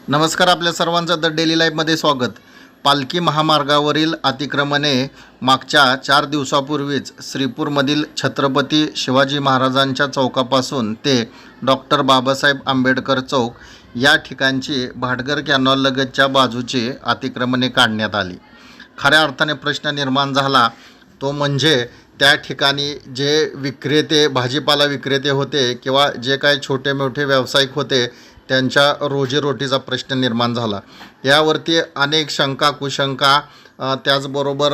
नमस्कार, आपल्या सर्वांचं द डेली लाईफमध्ये स्वागत। पालखी महामार्गावरील अतिक्रमणे मागच्या 4 दिवसापूर्वीच श्रीपूरमधील छत्रपती शिवाजी महाराजांच्या चौकापासून ते डॉक्टर बाबासाहेब आंबेडकर चौक या ठिकाणची भाटघर कॅनॉल लगतच्या बाजूची अतिक्रमणे काढण्यात आली। खऱ्या अर्थाने प्रश्न निर्माण झाला तो म्हणजे त्या ठिकाणी जे विक्रेते, भाजीपाला विक्रेते होते किंवा जे काही छोटे मोठे व्यावसायिक होते त्यांच्या रोजीरोटीचा प्रश्न निर्माण झाला। यावरती अनेक शंका कुशंका त्याचबरोबर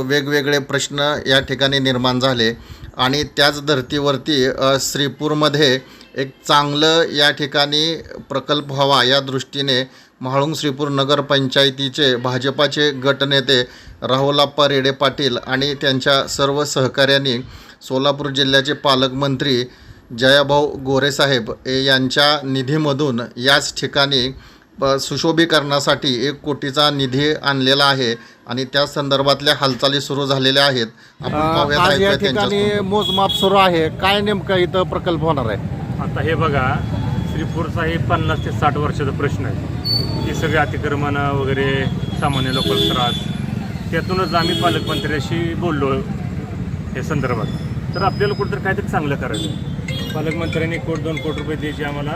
वेगवेगळे प्रश्न या ठिकाणी निर्माण झाले आणि त्याच धर्तीवरती श्रीपूरमध्ये एक चांगलं या ठिकाणी प्रकल्प व्हावा या दृष्टीने म्हाळुंग श्रीपूर नगरपंचायतीचे भाजपाचे गटनेते राहुलप्पा रेडे पाटील आणि त्यांच्या सर्व सहकाऱ्यांनी सोलापूर जिल्ह्याचे पालकमंत्री जयाभाऊ गोरेसाहेब यांच्या निधीमधून याच ठिकाणी सुशोभीकरणासाठी 1 कोटीचा निधी आणलेला आहे आणि त्या संदर्भातल्या हालचाली सुरू झालेल्या आहेत। आज या ठिकाणी मोजमाप सुरू आहे। काय नेमका इथं प्रकल्प होणार आहे? आता हे बघा, श्रीपूरचा हे 50 ते 60 वर्षाचा प्रश्न आहे। हे सगळे अतिक्रमण वगैरे सामान्य लोकल त्रास, त्यातूनच आम्ही पालकमंत्र्यांशी बोललो या संदर्भात। तर आपल्याला कुठंतरी काहीतरी चांगलं करायचं। पालकमंत्र्यांनी 1 कोटी 2 कोटी रुपये द्यायची आम्हाला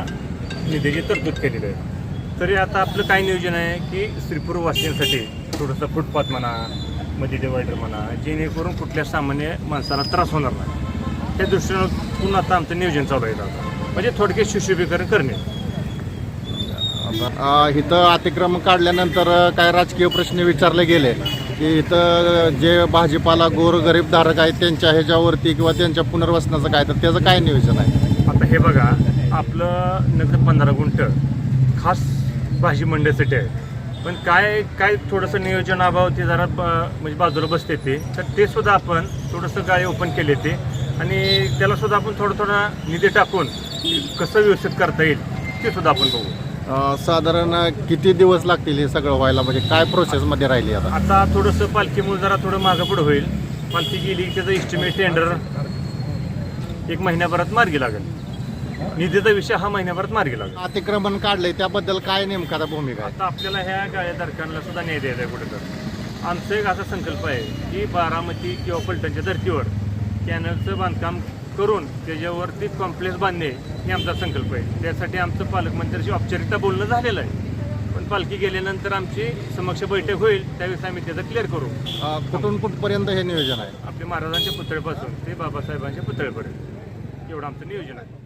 निधीची तरतूद केलेली आहे। तरी आता आपलं काय नियोजन आहे की श्रीपूरवासियांसाठी थोडंसं फुटपाथ म्हणा, मध्ये डिवायडर म्हणा, जेणेकरून कुठल्या सामान्य माणसाला त्रास होणार नाही, त्या दृष्टीनं आता आमचं नियोजन चालू आहे। आता म्हणजे थोडक्यात सुशोभीकरण करणे। इथं अतिक्रमण काढल्यानंतर काय राजकीय प्रश्न विचारले गेले की इथं जे भाजीपाला गोरगरीब धारक आहेत त्यांच्या ह्याच्यावरती किंवा त्यांच्या पुनर्वसनाचं काय, तर त्याचं काय नियोजन आहे? आता हे बघा, आपलं नंतर 15 गुंठ खास भाजी मंडईसाठी आहे, पण काय थोडंसं नियोजन अभाव ते जरा म्हणजे बाजूला बसते तर ते सुद्धा आपण थोडंसं गाळे ओपन केले ते आणि त्यालासुद्धा आपण थोडा निधी टाकून कसं व्यवस्थित करता येईल ते सुद्धा आपण बघू। साधारण किती दिवस लागतील हे सगळं व्हायला, म्हणजे काय प्रोसेसमध्ये राहिली आता थोडंसं पालखीमुळे जरा थोडं मागं पुढं होईल। पालखी गेली त्याचं इस्टिमेट टेंडर 1 महिन्याभरात मार्गी लागेल, निधीचा विषय हा महिन्याभरात मार्गी लागेल। अतिक्रमण काढलंय त्याबद्दल काय नेमका भूमिका आहे? आता आपल्याला ह्या गाळेधारकांना सुद्धा न्याय द्यायचा आहे कुठेतरी। आमचा एक असा संकल्प आहे की बारामती किंवा पलटणच्या धर्तीवर कॅनलचं बांधकाम करून त्याच्यावरती कॉम्प्लेक्स बांधणे हे आमचा संकल्प आहे। त्यासाठी आमचं पालकमंत्र्यांशी औपचारिकता बोलणं झालेलं आहे, पण पालखी गेल्यानंतर आमची समक्ष बैठक होईल त्यावेळेस आम्ही त्याचं क्लिअर करू। कुठून कुठपर्यंत हे नियोजन आहे? आपल्या महाराजांच्या पुतळ्यापासून ते बाबासाहेबांच्या पुतळ्यापर्यंत एवढं आमचं नियोजन आहे।